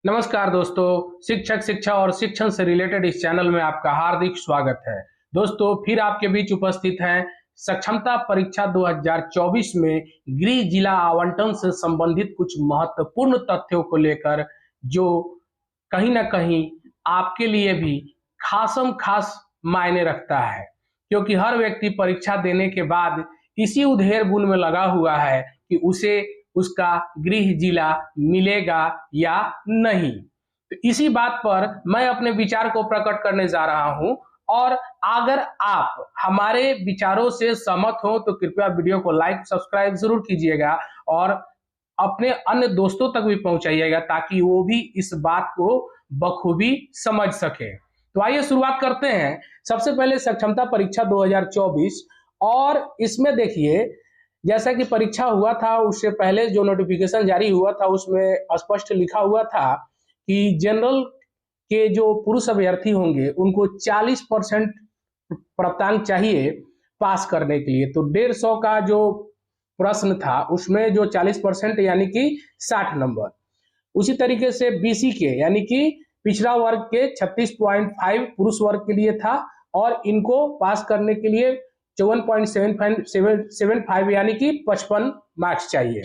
नमस्कार दोस्तों, शिक्षक शिक्षा और शिक्षण से रिलेटेड इस चैनल में आपका हार्दिक स्वागत है। दोस्तों, फिर आपके बीच उपस्थित हैं सक्षमता परीक्षा 2024 में गृह जिला आवंटन से संबंधित कुछ महत्वपूर्ण तथ्यों को लेकर, जो कहीं ना कहीं आपके लिए भी खासम खास मायने रखता है, क्योंकि हर व्यक्ति परीक्षा देने के बाद इसी उधेड़ बुन में लगा हुआ है कि उसे उसका गृह जिला मिलेगा या नहीं। तो इसी बात पर मैं अपने विचार को प्रकट करने जा रहा हूं, और अगर आप हमारे विचारों से सहमत हो तो कृपया वीडियो को लाइक सब्सक्राइब जरूर कीजिएगा और अपने अन्य दोस्तों तक भी पहुंचाइएगा, ताकि वो भी इस बात को बखूबी समझ सके। तो आइए शुरुआत करते हैं। सबसे पहले सक्षमता परीक्षा 2024, और इसमें देखिए, जैसा कि परीक्षा हुआ था उससे पहले जो नोटिफिकेशन जारी हुआ था उसमें स्पष्ट लिखा हुआ था कि जनरल के जो पुरुष अभ्यर्थी होंगे उनको 40% प्राप्तांक चाहिए पास करने के लिए। तो 150 का जो प्रश्न था उसमें जो 40% यानी कि 60 नंबर। उसी तरीके से बीसी के यानी कि पिछड़ा वर्ग के 36.5 पुरुष वर्ग के लिए था, और इनको पास करने के लिए 54.75 यानी कि 55 मार्क्स चाहिए।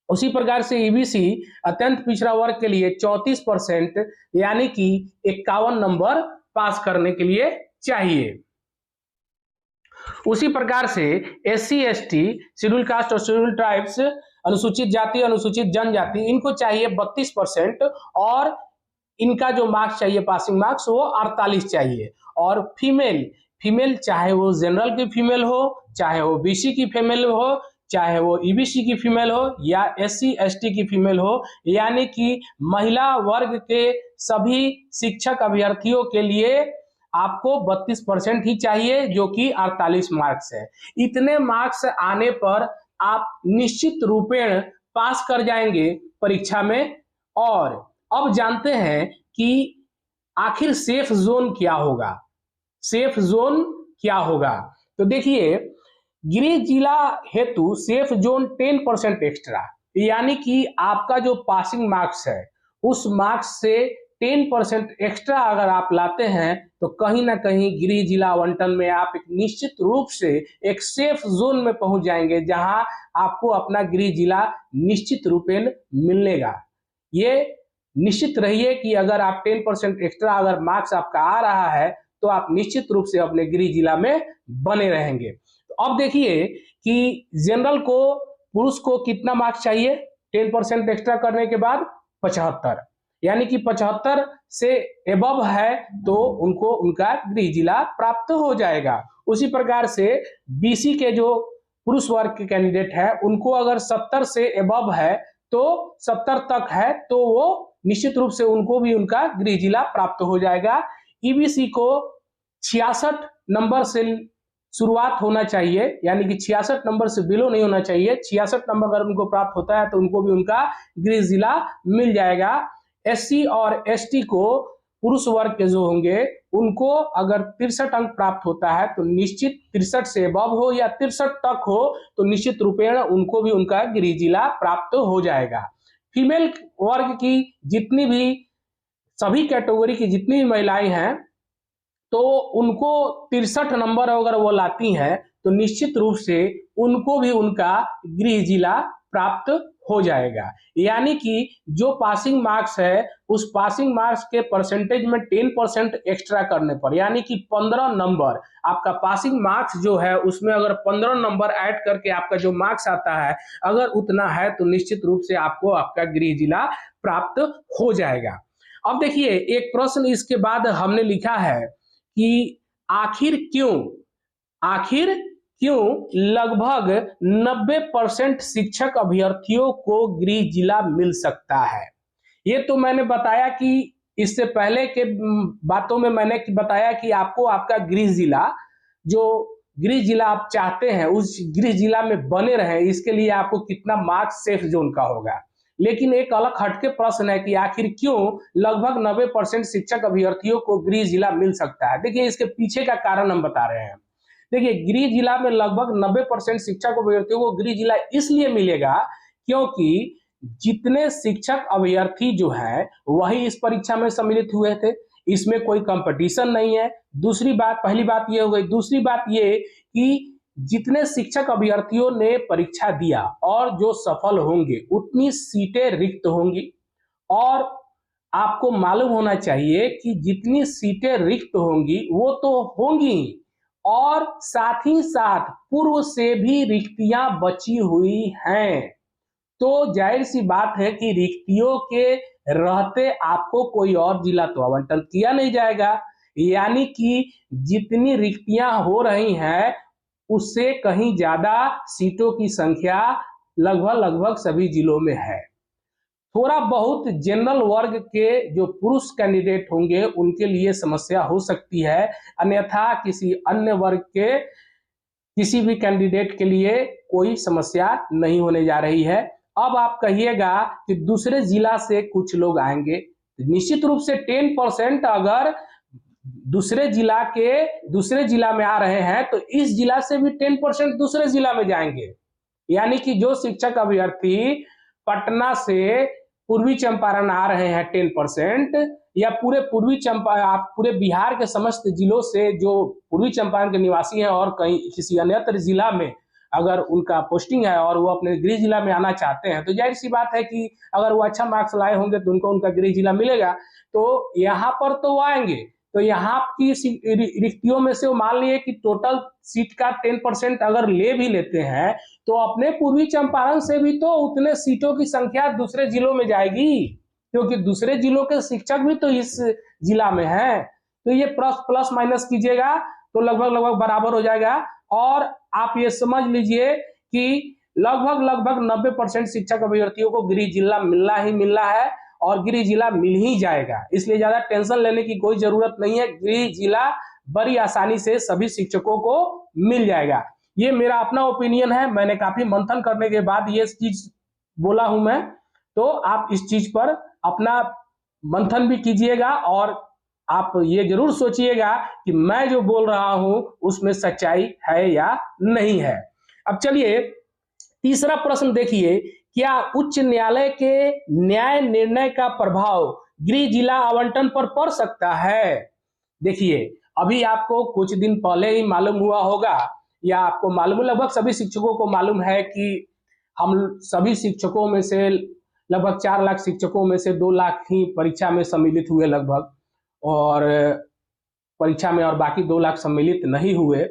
उसी प्रकार से ईबीसी अत्यंत पिछड़ा वर्ग के लिए 34% यानी कि 51 नंबर पास करने के लिए चाहिए। उसी प्रकार से एससी एसटी, शेड्यूल कास्ट और शेड्यूल ट्राइब्स, अनुसूचित जाति अनुसूचित जनजाति, इनको चाहिए 32%, और इनका जो मार्क्स चाहिए पासिंग मार्क्स वो 48 चाहिए। और फीमेल चाहे वो जनरल की फीमेल हो, चाहे वो बीसी की फीमेल हो, चाहे वो ईबीसी की फीमेल हो या एससी एसटी की फीमेल हो, यानी कि महिला वर्ग के सभी शिक्षक अभ्यर्थियों के लिए आपको 32% ही चाहिए, जो कि 48 मार्क्स है। इतने मार्क्स आने पर आप निश्चित रूपेण पास कर जाएंगे परीक्षा में। और अब जानते हैं कि आखिर सेफ जोन क्या होगा। सेफ जोन क्या होगा, तो देखिए, गृह जिला हेतु सेफ जोन 10% एक्स्ट्रा, यानी कि आपका जो पासिंग मार्क्स है उस मार्क्स से 10% एक्स्ट्रा अगर आप लाते हैं तो कहीं ना कहीं गृह जिला आवंटन में आप एक निश्चित रूप से एक सेफ जोन में पहुंच जाएंगे, जहां आपको अपना गृह जिला निश्चित रूपेण मिलेगा। ये निश्चित रहिए कि अगर आप 10% एक्स्ट्रा अगर मार्क्स आपका आ रहा है तो आप निश्चित रूप से अपने गृह जिला में बने रहेंगे। तो अब देखिए कि जनरल को, पुरुष को कितना मार्क्स चाहिए 10% एक्स्ट्रा करने के बाद? 75, यानी कि 75 से एबव है तो उनको उनका गृह जिला प्राप्त हो जाएगा। उसी प्रकार से बीसी के जो पुरुष वर्ग के कैंडिडेट है उनको अगर 70 से एबव है तो 70 तक है तो वो निश्चित रूप से उनको भी उनका गृह जिला प्राप्त हो जाएगा। ईबीसी को 66 नंबर से शुरुआत होना चाहिए, यानी कि 66 नंबर से बिलो नहीं होना चाहिए। 66 नंबर अगर उनको प्राप्त होता है तो उनको भी उनका गृह जिला मिल जाएगा। एससी और एसटी को, पुरुष वर्ग के जो होंगे उनको अगर 63 अंक प्राप्त होता है तो निश्चित 63 से अबव हो या 63 तक हो तो निश्चित रूपेण उनको भी उनका गृह जिला प्राप्त हो जाएगा। फीमेल वर्ग की जितनी भी, सभी कैटेगरी की जितनी भी महिलाएं हैं तो उनको 63 नंबर अगर वो लाती हैं तो निश्चित रूप से उनको भी उनका गृह जिला प्राप्त हो जाएगा। यानी कि जो पासिंग मार्क्स है उस पासिंग मार्क्स के परसेंटेज में 10% एक्स्ट्रा करने पर, यानी कि 15 नंबर आपका पासिंग मार्क्स जो है उसमें अगर 15 नंबर ऐड करके आपका जो मार्क्स आता है अगर उतना है तो निश्चित रूप से आपको आपका गृह जिला प्राप्त हो जाएगा। अब देखिए, एक प्रश्न इसके बाद हमने लिखा है कि आखिर क्यों लगभग 90% शिक्षक अभ्यर्थियों को गृह जिला मिल सकता है। ये तो मैंने बताया कि इससे पहले के बातों में मैंने बताया कि आपको आपका गृह जिला, जो गृह जिला आप चाहते हैं उस गृह जिला में बने रहे, इसके लिए आपको कितना मार्क्स सेफ जोन का होगा। लेकिन एक अलग हटके प्रश्न है कि आखिर क्यों लगभग 90% शिक्षक अभ्यर्थियों को गृह जिला मिल सकता है। देखिए, इसके पीछे का कारण हम बता रहे हैं। देखिए, गृह जिला में लगभग 90% शिक्षक अभ्यर्थियों को गृह जिला इसलिए मिलेगा क्योंकि जितने शिक्षक अभ्यर्थी जो है वही इस परीक्षा में सम्मिलित हुए थे, इसमें कोई कंपटीशन नहीं है। दूसरी बात, पहली बात ये हो गई। दूसरी बात ये कि जितने शिक्षक अभ्यर्थियों ने परीक्षा दिया और जो सफल होंगे उतनी सीटें रिक्त होंगी। और आपको मालूम होना चाहिए कि जितनी सीटें रिक्त होंगी वो तो होंगी, और साथ ही साथ पूर्व से भी रिक्तियां बची हुई हैं। तो जाहिर सी बात है कि रिक्तियों के रहते आपको कोई और जिला तो आवंटन किया नहीं जाएगा, यानी कि जितनी रिक्तियां हो रही हैं उससे कहीं ज्यादा सीटों की संख्या लगभग लगभग सभी जिलों में है। थोड़ा बहुत जनरल वर्ग के जो पुरुष कैंडिडेट होंगे उनके लिए समस्या हो सकती है, अन्यथा किसी अन्य वर्ग के किसी भी कैंडिडेट के लिए कोई समस्या नहीं होने जा रही है। अब आप कहिएगा कि दूसरे जिला से कुछ लोग आएंगे, निश्चित रूप से 10% अगर दूसरे जिला में आ रहे हैं तो इस जिला से भी 10% दूसरे जिला में जाएंगे। यानी कि जो शिक्षक अभ्यर्थी पटना से पूर्वी चंपारण आ रहे हैं 10%, या पूरे बिहार के समस्त जिलों से जो पूर्वी चंपारण के निवासी हैं और कहीं किसी अन्य जिला में अगर उनका पोस्टिंग है और वो अपने गृह जिला में आना चाहते हैं, तो जाहिर सी बात है कि अगर वो अच्छा मार्क्स लाए होंगे तो उनको उनका गृह जिला मिलेगा, तो यहाँ पर तो वो आएंगे। तो यहाँ की रिक्तियों में से वो मान लिए कि टोटल सीट का 10% अगर ले भी लेते हैं तो अपने पूर्वी चंपारण से भी तो उतने सीटों की संख्या दूसरे जिलों में जाएगी, क्योंकि दूसरे जिलों के शिक्षक भी तो इस जिला में हैं। तो ये प्लस माइनस कीजिएगा तो लगभग लगभग बराबर हो जाएगा। और आप ये समझ लीजिए कि लगभग 90% शिक्षक अभ्यर्थियों को गृह जिला मिलना ही मिलना है, और गृह जिला मिल ही जाएगा, इसलिए ज्यादा टेंशन लेने की कोई जरूरत नहीं है। गृह जिला बड़ी आसानी से सभी शिक्षकों को मिल जाएगा। ये मेरा अपना ओपिनियन है, मैंने काफी मंथन करने के बाद ये चीज बोला हूं मैं। तो आप इस चीज पर अपना मंथन भी कीजिएगा और आप ये जरूर सोचिएगा कि मैं जो बोल रहा हूं उसमें सच्चाई है या नहीं है। अब चलिए तीसरा प्रश्न देखिए, क्या उच्च न्यायालय के न्याय निर्णय का प्रभाव गृह जिला आवंटन पर पड़ सकता है? देखिए, अभी आपको कुछ दिन पहले ही मालूम हुआ होगा, या आपको मालूम, लगभग सभी शिक्षकों को मालूम है कि हम सभी शिक्षकों में से लगभग 4 लाख शिक्षकों में से 2 लाख ही परीक्षा में सम्मिलित हुए लगभग, और परीक्षा में और बाकी 2 लाख सम्मिलित नहीं हुए।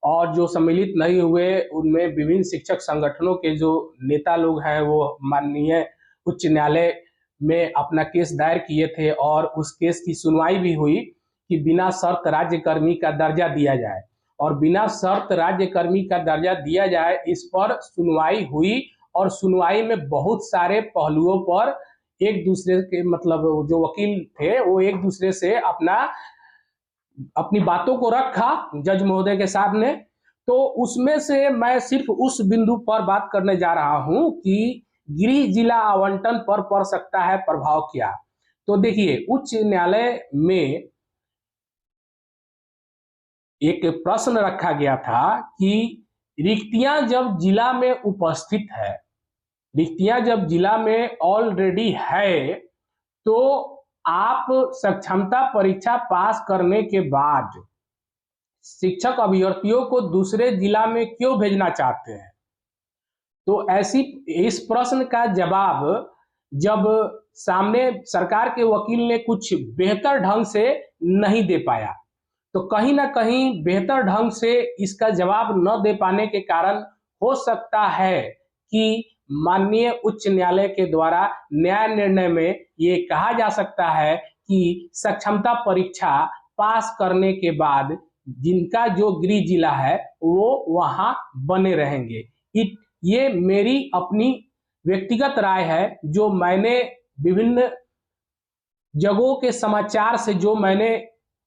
और जो सम्मिलित नहीं हुए उनमें विभिन्न शिक्षक संगठनों के जो नेता लोग हैं वो माननीय उच्च न्यायालय में अपना केस दायर किए थे, और उस केस की सुनवाई भी हुई कि बिना शर्त राज्यकर्मी का दर्जा दिया जाए। और बिना शर्त राज्यकर्मी का दर्जा दिया जाए, इस पर सुनवाई हुई, और सुनवाई में बहुत सारे पहलुओं पर एक दूसरे के, मतलब जो वकील थे वो एक दूसरे से अपनी बातों को रखा जज महोदय के सामने। तो उसमें से मैं सिर्फ उस बिंदु पर बात करने जा रहा हूं कि गृह जिला आवंटन पर पड़ सकता है प्रभाव क्या। तो देखिए, उच्च न्यायालय में एक प्रश्न रखा गया था कि रिक्तियां जब जिला में उपस्थित है, रिक्तियां जब जिला में ऑलरेडी है, तो आप सक्षमता परीक्षा पास करने के बाद शिक्षक अभ्यर्थियों को दूसरे जिला में क्यों भेजना चाहते हैं? तो इस प्रश्न का जवाब जब सामने सरकार के वकील ने कुछ बेहतर ढंग से नहीं दे पाया, तो कहीं ना कहीं बेहतर ढंग से इसका जवाब न दे पाने के कारण हो सकता है कि माननीय उच्च न्यायालय के द्वारा न्याय निर्णय में ये कहा जा सकता है कि सक्षमता परीक्षा पास करने के बाद जिनका जो गृह जिला है वो वहां बने रहेंगे। ये मेरी अपनी व्यक्तिगत राय है, जो मैंने विभिन्न जगहों के समाचार से जो मैंने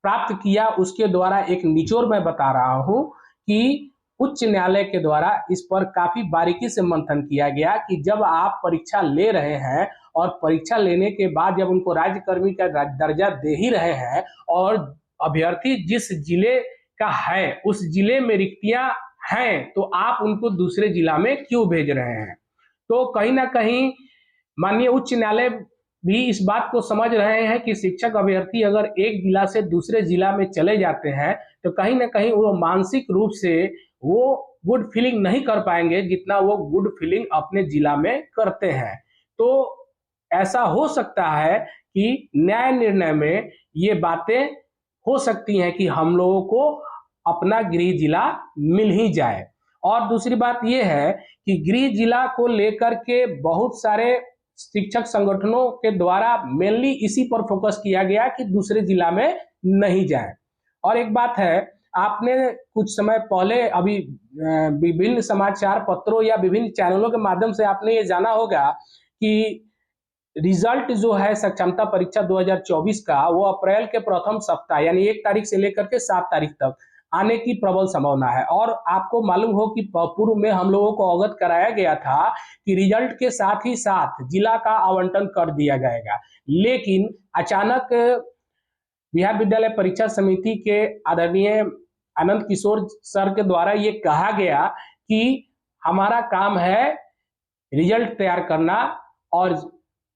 प्राप्त किया उसके द्वारा एक निचोड़ मैं बता रहा हूं कि उच्च न्यायालय के द्वारा इस पर काफी बारीकी से मंथन किया गया कि जब आप परीक्षा ले रहे हैं और परीक्षा लेने के बाद जब उनको राज्यकर्मी का दर्जा दे ही रहे हैं और अभ्यर्थी जिस जिले का है उस जिले में रिक्तियां हैं, तो आप उनको दूसरे जिला में क्यों भेज रहे हैं? तो कहीं ना कहीं माननीय उच्च न्यायालय भी इस बात को समझ रहे हैं कि शिक्षक अभ्यर्थी अगर एक जिला से दूसरे जिला में चले जाते हैं तो कहीं ना कहीं वो मानसिक रूप से वो गुड फीलिंग नहीं कर पाएंगे जितना वो गुड फीलिंग अपने जिला में करते हैं। तो ऐसा हो सकता है कि न्याय निर्णय में ये बातें हो सकती हैं कि हम लोगों को अपना गृह जिला मिल ही जाए। और दूसरी बात यह है कि गृह जिला को लेकर के बहुत सारे शिक्षक संगठनों के द्वारा मेनली इसी पर फोकस किया गया कि दूसरे जिला में नहीं जाए। और एक बात है, आपने कुछ समय पहले अभी विभिन्न समाचार पत्रों या विभिन्न चैनलों के माध्यम से आपने ये जाना होगा कि रिजल्ट जो है सक्षमता परीक्षा 2024 का वो अप्रैल के प्रथम सप्ताह यानी 1 तारीख से लेकर के 7 तारीख तक आने की प्रबल संभावना है। और आपको मालूम हो कि पूर्व में हम लोगों को अवगत कराया गया था कि रिजल्ट के साथ ही साथ जिला का आवंटन कर दिया जाएगा, लेकिन अचानक बिहार विद्यालय परीक्षा समिति के आदरणीय आनंद किशोर सर के द्वारा ये कहा गया कि हमारा काम है रिजल्ट तैयार करना और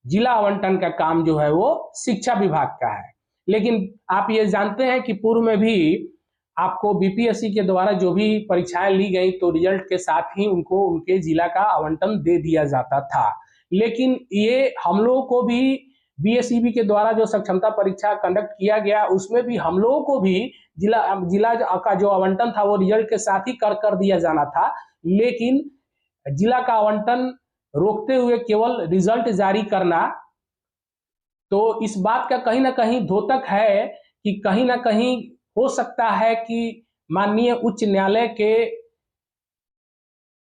जिला आवंटन का काम जो है वो शिक्षा विभाग का है। लेकिन आप ये जानते हैं कि पूर्व में भी आपको बीपीएससी के द्वारा जो भी परीक्षाएं ली गई तो रिजल्ट के साथ ही उनको उनके जिला का आवंटन दे दिया जाता था। लेकिन ये हम लोगों को भी बीएसईबी के द्वारा जो सक्षमता परीक्षा कंडक्ट किया गया उसमें भी हम लोगों को भी जिला का जो आवंटन था वो रिजल्ट के साथ ही कर दिया जाना था, लेकिन जिला का आवंटन रोकते हुए केवल रिजल्ट जारी करना, तो इस बात का कहीं ना कहीं द्योतक है कि कहीं ना कहीं हो सकता है कि माननीय उच्च न्यायालय के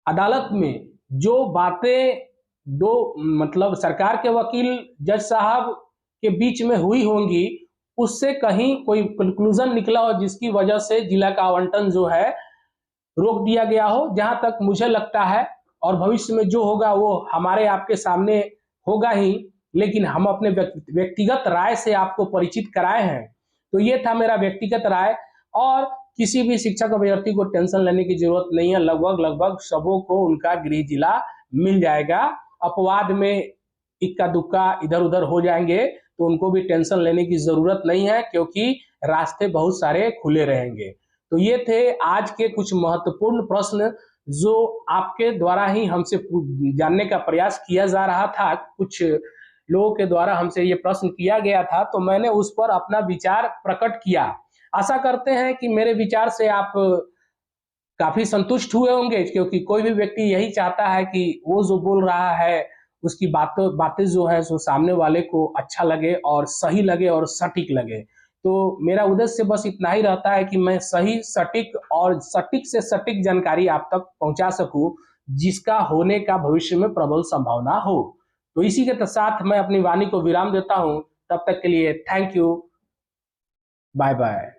अदालत में जो बातें दो मतलब सरकार के वकील जज साहब के बीच में हुई होंगी उससे कहीं कोई कंक्लूजन निकला हो जिसकी वजह से जिला का आवंटन जो है रोक दिया गया हो। जहां तक मुझे लगता है और भविष्य में जो होगा वो हमारे आपके सामने होगा ही, लेकिन हम अपने व्यक्तिगत राय से आपको परिचित कराए हैं। तो ये था मेरा व्यक्तिगत राय, और किसी भी शिक्षक अभ्यर्थी को टेंशन लेने की जरूरत नहीं है। लगभग सबों को उनका गृह जिला मिल जाएगा। अपवाद में इक्का दुक्का इधर उधर हो जाएंगे तो उनको भी टेंशन लेने की जरूरत नहीं है, क्योंकि रास्ते बहुत सारे खुले रहेंगे। तो ये थे आज के कुछ महत्वपूर्ण प्रश्न जो आपके द्वारा ही हमसे जानने का प्रयास किया जा रहा था। कुछ लोगों के द्वारा हमसे ये प्रश्न किया गया था तो मैंने उस पर अपना विचार प्रकट किया। आशा करते हैं कि मेरे विचार से आप काफी संतुष्ट हुए होंगे, क्योंकि कोई भी व्यक्ति यही चाहता है कि वो जो बोल रहा है उसकी बातें जो है सो सामने वाले को अच्छा लगे और सही लगे और सटीक लगे। तो मेरा उद्देश्य बस इतना ही रहता है कि मैं सही सटीक और सटीक से सटीक जानकारी आप तक पहुंचा सकूं जिसका होने का भविष्य में प्रबल संभावना हो। तो इसी के साथ मैं अपनी वाणी को विराम देता हूं। तब तक के लिए थैंक यू, बाय बाय।